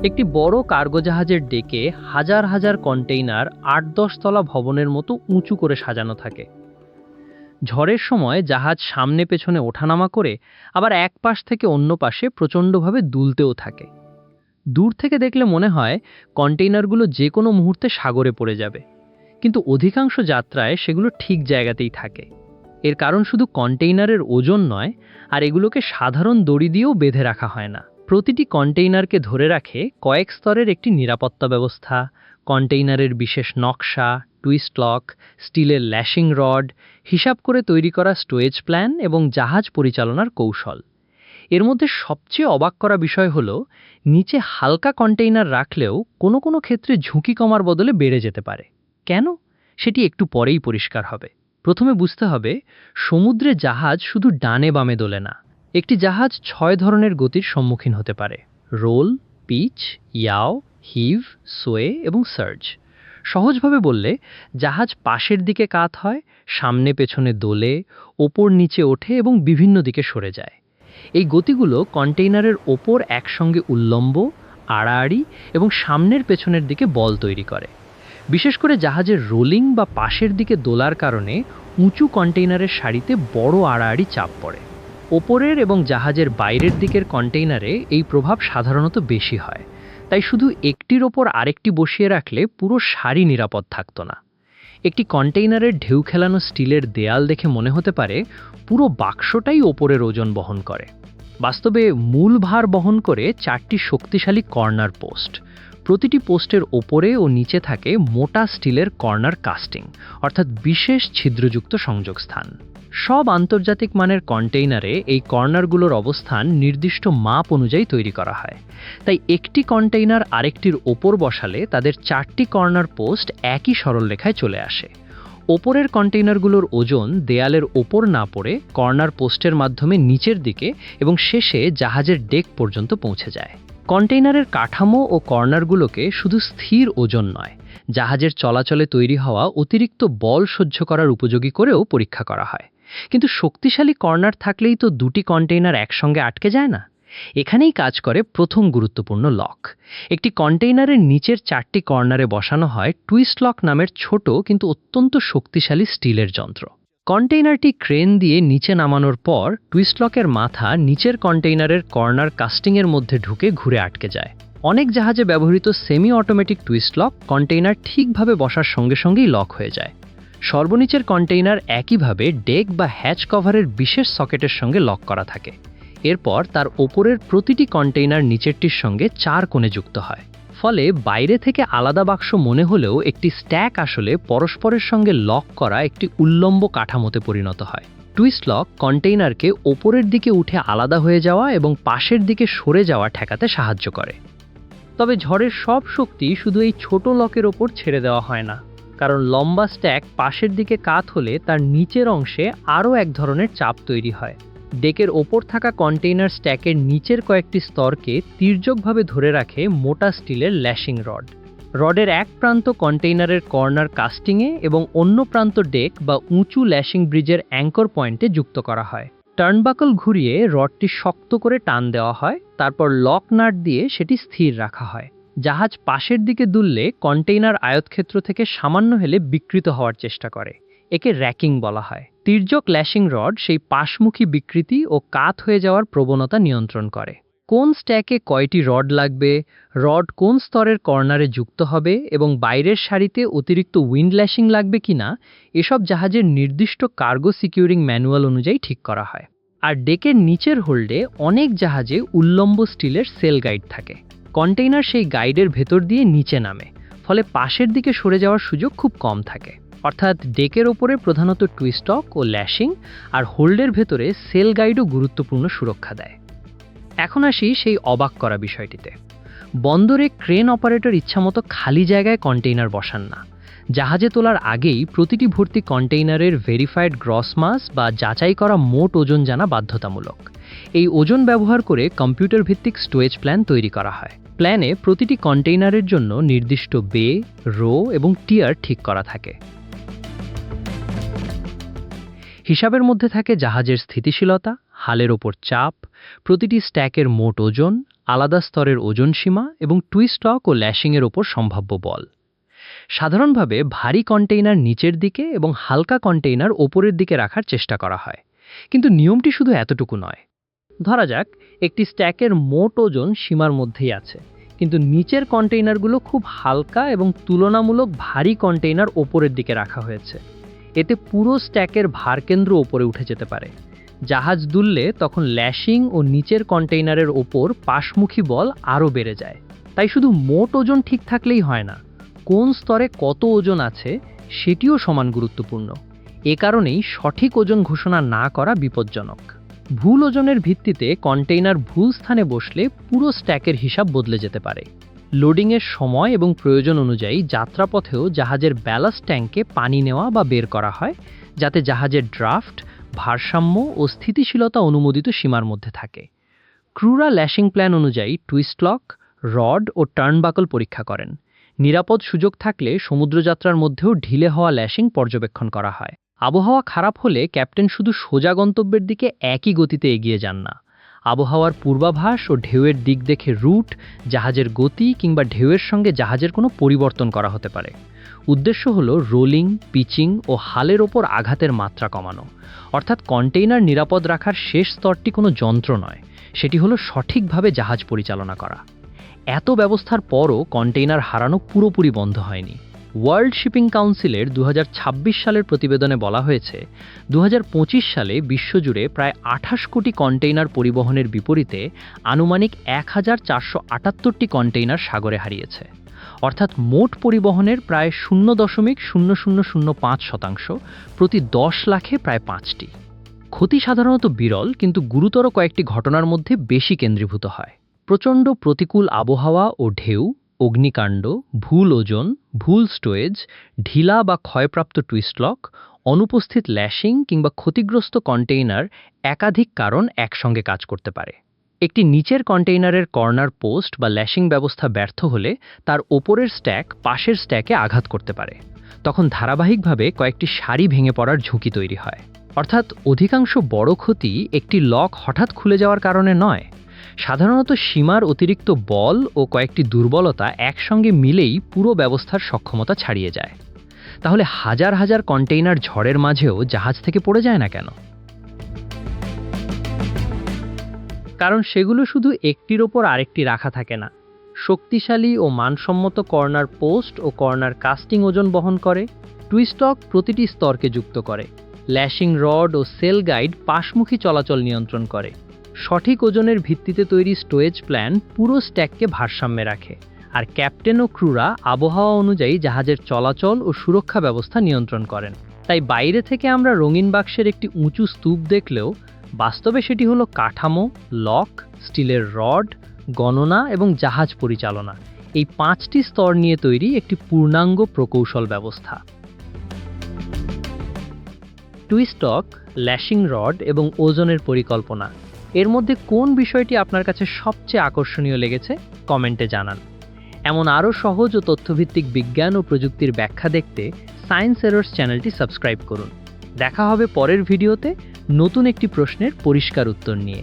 একটি বড় কার্গো জাহাজের ডেকে হাজার হাজার কন্টেইনার ৮-১০ তলা ভবনের মতো উঁচু করে সাজানো থাকে। ঝড়ের সময় জাহাজ সামনে পেছনে ওঠানামা করে, আবার এক পাশ থেকে অন্য পাশে প্রচণ্ডভাবে দুলতেও থাকে। দূর থেকে দেখলে মনে হয় কন্টেইনারগুলো যে কোনো মুহূর্তে সাগরে পড়ে যাবে, কিন্তু অধিকাংশ যাত্রায় সেগুলো ঠিক জায়গাতেই থাকে। এর কারণ শুধু কন্টেইনারের ওজন নয়, আর এগুলোকে সাধারণ দড়ি দিয়েও বেঁধে রাখা হয় না। প্রতিটি কন্টেইনারকে ধরে রাখে কয়েক স্তরের একটি নিরাপত্তা ব্যবস্থা, কন্টেইনারের বিশেষ নকশা, টুইস্ট লক, স্টিলের ল্যাশিং রড, হিসাব করে তৈরি করা স্টোরেজ প্ল্যান এবং জাহাজ পরিচালনার কৌশল। এর মধ্যে সবচেয়ে অবাক করা বিষয় হলো, নিচে হালকা কন্টেইনার রাখলেও কোনো কোনো ক্ষেত্রে ঝুঁকি কমার বদলে বেড়ে যেতে পারে। কেন? সেটি একটু পরেই পরিষ্কার হবে। প্রথমে বুঝতে হবে, সমুদ্রে জাহাজ শুধু ডানে বামে দোলে না। একটি জাহাজ ৬ ধরনের গতির সম্মুখীন হতে পারে: রোল, পিচ, ইয়াও, হিভ, সোয়ে এবং সার্জ। সহজভাবে বললে, জাহাজ পাশের দিকে কাত হয়, সামনে পেছনে দোলে, ওপর নিচে ওঠে এবং বিভিন্ন দিকে সরে যায়। এই গতিগুলো কন্টেইনারের ওপর একসঙ্গে উল্লম্ব, আড়াআড়ি এবং সামনের পেছনের দিকে বল তৈরি করে। বিশেষ করে জাহাজের রোলিং বা পাশের দিকে দোলার কারণে উঁচু কন্টেইনারের সারিতে বড় আড়াআড়ি চাপ পড়ে। ওপরের এবং জাহাজের বাইরের দিকের কন্টেইনারে এই প্রভাব সাধারণত বেশি হয়, তাই শুধু একটির ওপর আরেকটি বসিয়ে রাখলে পুরো সারি নিরাপদ থাকতো না। একটি কন্টেইনারের ঢেউ খেলানো স্টিলের দেয়াল দেখে মনে হতে পারে পুরো বাক্সটাই ওপরের ওজন বহন করে। বাস্তবে মূল ভার বহন করে 4টি শক্তিশালী কর্নার পোস্ট। প্রতিটি পোস্টের ওপরে ও নিচে থাকে মোটা স্টিলের কর্নার কাস্টিং, অর্থাৎ বিশেষ ছিদ্রযুক্ত সংযোগস্থান। সব আন্তর্জাতিক মানের কন্টেইনারে এই কর্নারগুলোর অবস্থান নির্দিষ্ট মাপ অনুযায়ী তৈরি করা হয়। তাই একটি কন্টেইনার আরেকটির ওপর বসালে তাদের 4টি কর্নার পোস্ট একই সরলরেখায় চলে আসে। ওপরের কন্টেইনারগুলোর ওজন দেয়ালের ওপর না পড়ে কর্নার পোস্টের মাধ্যমে নিচের দিকে এবং শেষে জাহাজের ডেক পর্যন্ত পৌঁছে যায়। কন্টেইনারের কাঠামো ও কর্নারগুলোকে শুধু স্থির ওজন নয়, জাহাজের চলাচলে তৈরি হওয়া অতিরিক্ত বল সহ্য করার উপযোগী করেও পরীক্ষা করা হয়। কিন্তু শক্তিশালী কর্নার থাকলেই তো দুটি কন্টেইনার একসঙ্গে আটকে যায় না। এখানেই কাজ করে প্রথম গুরুত্বপূর্ণ লক। একটি কন্টেইনারের নিচের 4টি কর্নারে বসানো হয় টুইস্ট লক নামের ছোট কিন্তু অত্যন্ত শক্তিশালী স্টিলের যন্ত্র। কন্টেইনারটি ক্রেন দিয়ে নিচে নামানোর পর টুইস্ট লকের মাথা নিচের কন্টেইনারের কর্নার কাস্টিংয়ের মধ্যে ঢুকে ঘুরে আটকে যায়। অনেক জাহাজে ব্যবহৃত semi automatic twist lock container ঠিকভাবে বসার সঙ্গে সঙ্গেই লক হয়ে যায়। সর্বনিচের কন্টেইনার একইভাবে ডেক বা হ্যাচ কভারের বিশেষ সকেটের সঙ্গে লক করা থাকে। এরপর তার ওপরের প্রতিটি কন্টেইনার নিচেরটির সঙ্গে 4 কোণে যুক্ত হয়। ফলে বাইরে থেকে আলাদা বাক্স মনে হলেও একটি স্ট্যাক আসলে পরস্পরের সঙ্গে লক করা একটি উল্লম্ব কাঠামোতে পরিণত হয়। টুইস্ট লক কন্টেইনারকে ওপরের দিকে উঠে আলাদা হয়ে যাওয়া এবং পাশের দিকে সরে যাওয়া ঠেকাতে সাহায্য করে। তবে ঝড়ের সব শক্তি শুধু এই ছোট লকের ওপর ছেড়ে দেওয়া হয় না, কারণ লম্বা স্ট্যাক পাশের দিকে কাত হলে তার নিচের অংশে আরও এক ধরনের চাপ তৈরি হয়। ডেকের ওপর থাকা কন্টেইনার স্ট্যাকের নিচের কয়েকটি স্তরকে তির্যকভাবে ধরে রাখে মোটা স্টিলের ল্যাশিং রড। রডের এক প্রান্ত কন্টেইনারের কর্নার কাস্টিংয়ে এবং অন্য প্রান্ত ডেক বা উঁচু ল্যাশিং ব্রিজের অ্যাঙ্কর পয়েন্টে যুক্ত করা হয়। টার্নবাকল ঘুরিয়ে রডটি শক্ত করে টান দেওয়া হয়, তারপর লক নাট দিয়ে সেটি স্থির রাখা হয়। জাহাজ পাশের দিকে দুললে কন্টেইনার আয়তক্ষেত্র থেকে সামান্য হেলে বিকৃত হওয়ার চেষ্টা করে। একে র্যাকিং বলা হয়। তির্যক ল্যাশিং রড সেই পাশমুখী বিকৃতি ও কাত হয়ে যাওয়ার প্রবণতা নিয়ন্ত্রণ করে। কোন স্ট্যাকে কয়টি রড লাগবে, রড কোন স্তরের কর্নারে যুক্ত হবে এবং বাইরের সারিতে অতিরিক্ত উইন্ড ল্যাশিং লাগবে কিনা, এসব জাহাজের নির্দিষ্ট কার্গো সিকিউরিং ম্যানুয়াল অনুযায়ী ঠিক করা হয়। আর ডেকের নিচের হোল্ডে অনেক জাহাজে উল্লম্ব স্টিলের সেল গাইড থাকে। কন্টেইনার সেই গাইডের ভেতর দিয়ে নিচে নামে, ফলে পাশের দিকে সরে যাওয়ার সুযোগ খুব কম থাকে। অর্থাৎ ডেকের ওপরে প্রধানত টুইস্টক ও ল্যাশিং, আর হোল্ডের ভেতরে সেল গাইডও গুরুত্বপূর্ণ সুরক্ষা দেয়। এখন আসি সেই অবাক করা বিষয়টিতে। বন্দরে ক্রেন অপারেটর ইচ্ছামতো খালি জায়গায় কন্টেইনার বসান না। জাহাজে তোলার আগেই প্রতিটি ভর্তি কন্টেইনারের ভেরিফাইড গ্রস মাস বা যাচাই করা মোট ওজন জানা বাধ্যতামূলক। এই ওজন ব্যবহার করে কম্পিউটার ভিত্তিক স্টোরেজ প্ল্যান তৈরি করা হয়। প্ল্যানে প্রতিটি কন্টেইনারের জন্য নির্দিষ্ট বে, রো এবং টিয়ার ঠিক করা থাকে। হিসাবের মধ্যে থাকে জাহাজের স্থিতিশীলতা, হালের ওপর চাপ, প্রতিটি স্ট্যাকের মোট ওজন, আলাদা স্তরের ওজন সীমা এবং টুইস্টক ও ল্যাশিংয়ের ওপর সম্ভাব্য বল। সাধারণভাবে ভারী কন্টেইনার নিচের দিকে এবং হালকা কন্টেইনার ওপরের দিকে রাখার চেষ্টা করা হয়, কিন্তু নিয়মটি শুধু এতটুকু নয়। ধরা যাক একটি স্ট্যাকের মোট ওজন সীমার মধ্যেই আছে, কিন্তু নিচের কন্টেইনারগুলো খুব হালকা এবং তুলনামূলক ভারী কন্টেইনার ওপরের দিকে রাখা হয়েছে। এতে পুরো স্ট্যাকের ভারকেন্দ্র ওপরে উঠে যেতে পারে। জাহাজ দুললে তখন ল্যাশিং ও নিচের কন্টেইনারের ওপর পাশমুখী বল আরও বেড়ে যায়। তাই শুধু মোট ওজন ঠিক থাকলেই হয় না, কোন স্তরে কত ওজন আছে সেটিও সমান গুরুত্বপূর্ণ। এ কারণেই সঠিক ওজন ঘোষণা না করা বিপজ্জনক। ভুল ওজনের ভিত্তিতে কন্টেইনার ভুল স্থানে বসলে পুরো স্ট্যাকের হিসাব বদলে যেতে পারে। লোডিংয়ের সময় এবং প্রয়োজন অনুযায়ী যাত্রাপথেও জাহাজের ব্যালাস্ট ট্যাঙ্কে পানি নেওয়া বা বের করা হয়, যাতে জাহাজের ড্রাফট, ভারসাম্য ও স্থিতিশীলতা অনুমোদিত সীমার মধ্যে থাকে। ক্রুরা ল্যাশিং প্ল্যান অনুযায়ী টুইস্ট লক, রড ও টার্নবাকল পরীক্ষা করেন। নিরাপদ সুযোগ থাকলে সমুদ্রযাত্রার মধ্যেও ঢিলে হওয়া ল্যাশিং পর্যবেক্ষণ করা হয়। আবহাওয়া খারাপ হলে ক্যাপ্টেন শুধু সোজা গন্তব্যের দিকে একই গতিতে এগিয়ে যান না। আবহাওয়ার পূর্বাভাস ও ঢেউয়ের দিক দেখে রুট, জাহাজের গতি কিংবা ঢেউয়ের সঙ্গে জাহাজের কোনো পরিবর্তন করা হতে পারে। উদ্দেশ্য হলো রোলিং, পিচিং ও হালের ওপর আঘাতের মাত্রা কমানো। অর্থাৎ কন্টেইনার নিরাপদ রাখার শেষ স্তরটি কোনো যন্ত্র নয়, সেটি হলো সঠিকভাবে জাহাজ পরিচালনা করা। এত ব্যবস্থার পরও কন্টেইনার হারানো পুরোপুরি বন্ধ হয়নি। ওয়ার্ল্ড শিপিং কাউন্সিলের 2026 সালের প্রতিবেদনে বলা হয়েছে, 2025 সালে বিশ্বজুড়ে প্রায় 28 কোটি কন্টেইনার পরিবহনের বিপরীতে আনুমানিক 1478টি কন্টেইনার সাগরে হারিয়েছে। অর্থাৎ মোট পরিবহনের প্রায় 0.0005%, প্রতি 10 লাখে প্রায় 5টি। ক্ষতি সাধারণত বিরল, কিন্তু গুরুতর কয়েকটি ঘটনার মধ্যে বেশি কেন্দ্রীভূত হয়। প্রচণ্ড প্রতিকূল আবহাওয়া ও ঢেউ, অগ্নিকাণ্ড, ভুল ওজন, ভুল স্টোয়েজ, ঢিলা বা ক্ষয়প্রাপ্ত টুইস্টলক, অনুপস্থিত ল্যাশিং কিংবা ক্ষতিগ্রস্ত কন্টেইনার, একাধিক কারণ একসঙ্গে কাজ করতে পারে। একটি নিচের কন্টেইনারের কর্নার পোস্ট বা ল্যাশিং ব্যবস্থা ব্যর্থ হলে তার ওপরের স্ট্যাক পাশের স্ট্যাকে আঘাত করতে পারে। তখন ধারাবাহিকভাবে কয়েকটি সারি ভেঙে পড়ার ঝুঁকি তৈরি হয়। অর্থাৎ অধিকাংশ বড় ক্ষতি একটি লক হঠাৎ খুলে যাওয়ার কারণে নয়। সাধারণত সীমার অতিরিক্ত বল ও কয়েকটি দুর্বলতা একসঙ্গে মিলেই পুরো ব্যবস্থার সক্ষমতা ছাড়িয়ে যায়। তাহলে হাজার হাজার কন্টেইনার ঝড়ের মাঝেও জাহাজ থেকে পড়ে যায় না কেন? কারণ সেগুলো শুধু একটির ওপর আরেকটি রাখা থাকে না। শক্তিশালী ও মানসম্মত কর্নার পোস্ট ও কর্নার কাস্টিং ওজন বহন করে। টুইস্টক প্রতিটি স্তরকে যুক্ত করে। ল্যাশিং রড ও সেল গাইড পাশমুখী চলাচল নিয়ন্ত্রণ করে। সঠিক ওজনের ভিত্তিতে তৈরি স্টোয়েজ প্ল্যান পুরো স্ট্যাককে ভারসাম্যে রাখে। আর ক্যাপ্টেন ও ক্রুরা আবহাওয়া অনুযায়ী জাহাজের চলাচল ও সুরক্ষা ব্যবস্থা নিয়ন্ত্রণ করেন। তাই বাইরে থেকে আমরা রঙিন বাক্সের একটি উঁচু স্তূপ দেখলেও বাস্তবে সেটি হলো কাঠামো, লক, স্টিলের রড, গণনা এবং জাহাজ পরিচালনা, এই 5টি স্তর নিয়ে তৈরি একটি পূর্ণাঙ্গ প্রকৌশল ব্যবস্থা। টুইস্টক, ল্যাশিং রড এবং ওজনের পরিকল্পনা, এর মধ্যে কোন বিষয়টি আপনার কাছে সবচেয়ে আকর্ষণীয় লেগেছে কমেন্টে জানান। এমন আরও সহজ ও তথ্যভিত্তিক বিজ্ঞান ও প্রযুক্তির ব্যাখ্যা দেখতে সায়েন্স এরর্স চ্যানেলটি সাবস্ক্রাইব করুন। দেখা হবে পরের ভিডিওতে নতুন একটি প্রশ্নের পরিষ্কার উত্তর নিয়ে।